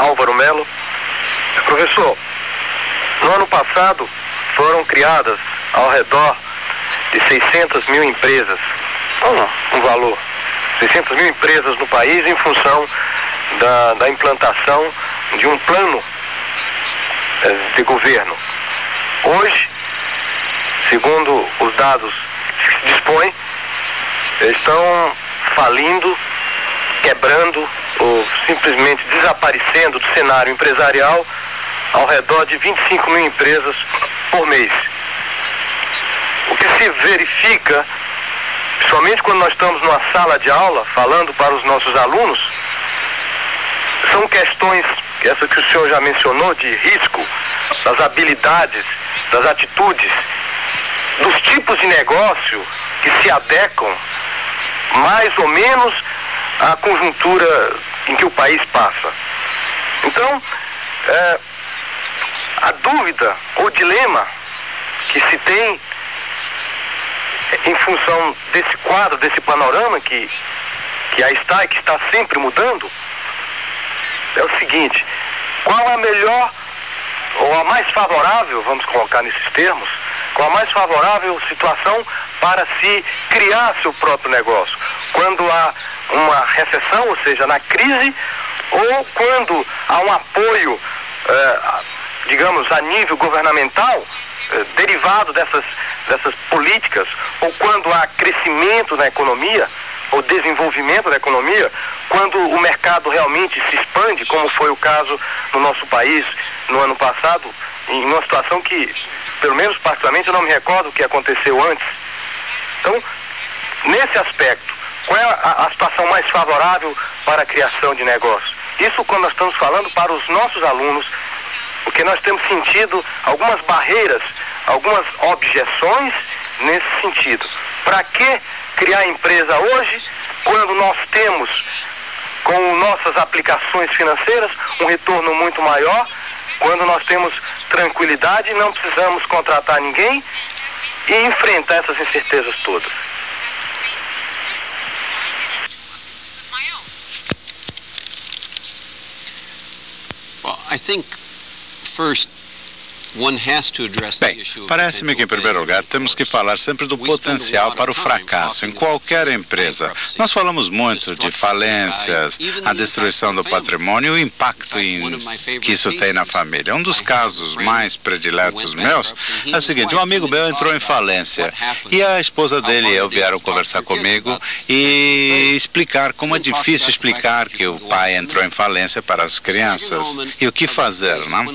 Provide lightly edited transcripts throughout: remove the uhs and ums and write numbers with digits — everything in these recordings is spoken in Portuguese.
Álvaro Melo. Professor, no ano passado foram criadas ao redor de 600 mil empresas, um valor, 600 mil empresas no país em função da implantação de um plano de governo. Hoje, segundo os dados que se dispõem, estão falindo, quebrando ou simplesmente desaparecendo do cenário empresarial ao redor de 25 mil empresas por mês. O que se verifica, principalmente quando nós estamos numa sala de aula falando para os nossos alunos, são questões, essa que o senhor já mencionou, de risco, das habilidades, das atitudes, dos tipos de negócio que se adequam mais ou menos à conjuntura em que o país passa. Então, a dúvida ou dilema que se tem em função desse quadro, desse panorama que aí está e que está sempre mudando, é o seguinte: qual a melhor ou a mais favorável, vamos colocar nesses termos, qual a mais favorável situação para se criar seu próprio negócio? Quando há uma recessão, ou seja, na crise, ou quando há um apoio, digamos, a nível governamental, derivado dessas políticas, ou quando há crescimento na economia, ou desenvolvimento da economia, quando o mercado realmente se expande, como foi o caso no nosso país no ano passado, em uma situação que, pelo menos particularmente, eu não me recordo o que aconteceu antes. Então, nesse aspecto, qual é a situação mais favorável para a criação de negócios? Isso quando nós estamos falando para os nossos alunos, porque nós temos sentido algumas barreiras, algumas objeções nesse sentido. Para que criar empresa hoje, quando nós temos, com nossas aplicações financeiras, um retorno muito maior, quando nós temos tranquilidade e não precisamos contratar ninguém e enfrentar essas incertezas todas? Bem, parece-me que, em primeiro lugar, temos que falar sempre do potencial para o fracasso em qualquer empresa. Nós falamos muito de falências, a destruição do patrimônio e o impacto que isso tem na família. Um dos casos mais prediletos meus é o seguinte: um amigo meu entrou em falência e a esposa dele e eu vieram conversar comigo e explicar como é difícil explicar que o pai entrou em falência para as crianças e o que fazer, não?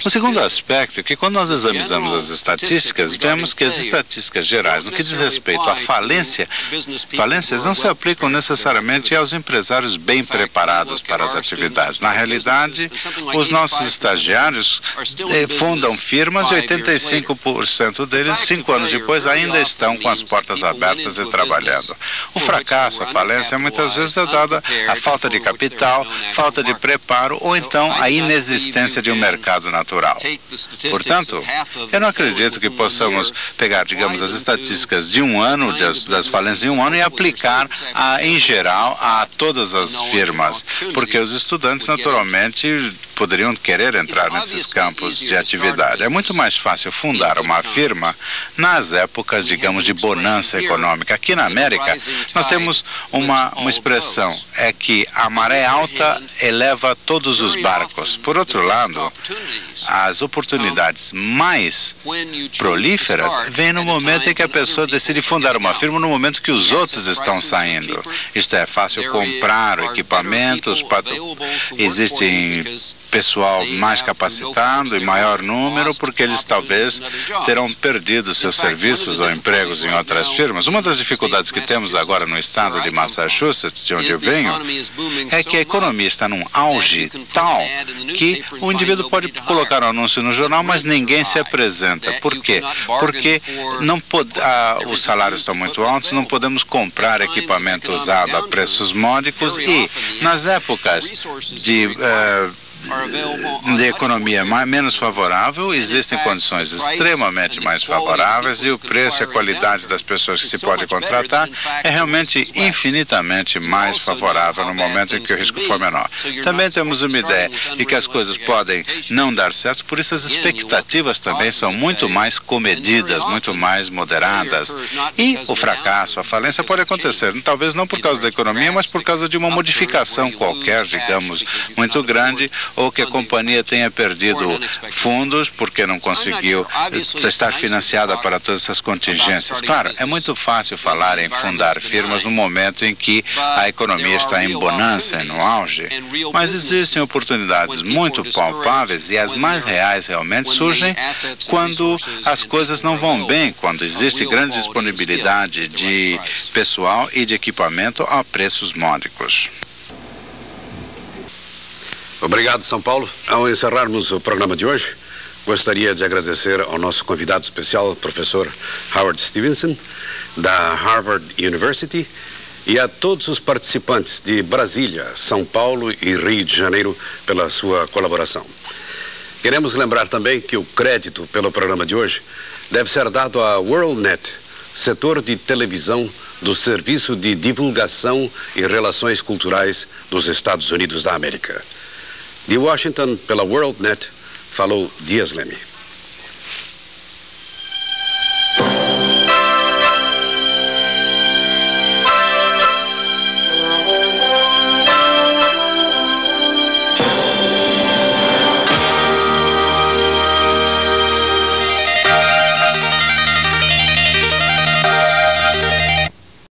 O segundo aspecto é que, quando nós examinamos as estatísticas, vemos que as estatísticas gerais, no que diz respeito à falências não se aplicam necessariamente aos empresários bem preparados para as atividades. Na realidade, os nossos estagiários fundam firmas e 85% deles, 5 anos depois, ainda estão com as portas abertas e trabalhando. O fracasso, a falência, muitas vezes é dada à falta de capital, falta de preparo ou então a inexistência de um mercado natural. Portanto, eu não acredito que possamos pegar, digamos, as estatísticas de um ano, das falências de um ano, e aplicar, em geral, a todas as firmas, porque os estudantes, naturalmente, poderiam querer entrar nesses campos de atividade. É muito mais fácil fundar uma firma nas épocas, digamos, de bonança econômica. Aqui na América, nós temos uma expressão, é que a maré alta eleva todos os barcos. Por outro lado, as oportunidades mais prolíferas vêm no momento em que a pessoa decide fundar uma firma, no momento que os outros estão saindo. Isto é, fácil comprar equipamentos, existem pessoal mais capacitado em maior número, porque eles talvez terão perdido seus serviços ou empregos em outras firmas. Uma das dificuldades que temos agora no estado de Massachusetts, de onde eu venho, é que a economia está num auge tal que o indivíduo pode colocar um anúncio no jornal, mas ninguém se apresenta. Por quê? Porque os salários estão muito altos, não podemos comprar equipamento usado a preços módicos e, nas épocas de de economia menos favorável, existem condições extremamente mais favoráveis e o preço e a qualidade das pessoas que se pode contratar é realmente infinitamente mais favorável no momento em que o risco for menor. Também temos uma ideia de que as coisas podem não dar certo, por isso as expectativas também são muito mais comedidas, muito mais moderadas. E o fracasso, a falência pode acontecer, talvez não por causa da economia, mas por causa de uma modificação qualquer, digamos, muito grande, ou que a companhia tenha perdido fundos porque não conseguiu estar financiada para todas essas contingências. Claro, é muito fácil falar em fundar firmas no momento em que a economia está em bonança, no auge, mas existem oportunidades muito palpáveis e as mais reais realmente surgem quando as coisas não vão bem, quando existe grande disponibilidade de pessoal e de equipamento a preços módicos. Obrigado, São Paulo. Ao encerrarmos o programa de hoje, gostaria de agradecer ao nosso convidado especial, professor Howard Stevenson, da Harvard University, e a todos os participantes de Brasília, São Paulo e Rio de Janeiro pela sua colaboração. Queremos lembrar também que o crédito pelo programa de hoje deve ser dado à WorldNet, setor de televisão do Serviço de Divulgação e Relações Culturais dos Estados Unidos da América. De Washington, pela WorldNet, falou Dias Leme.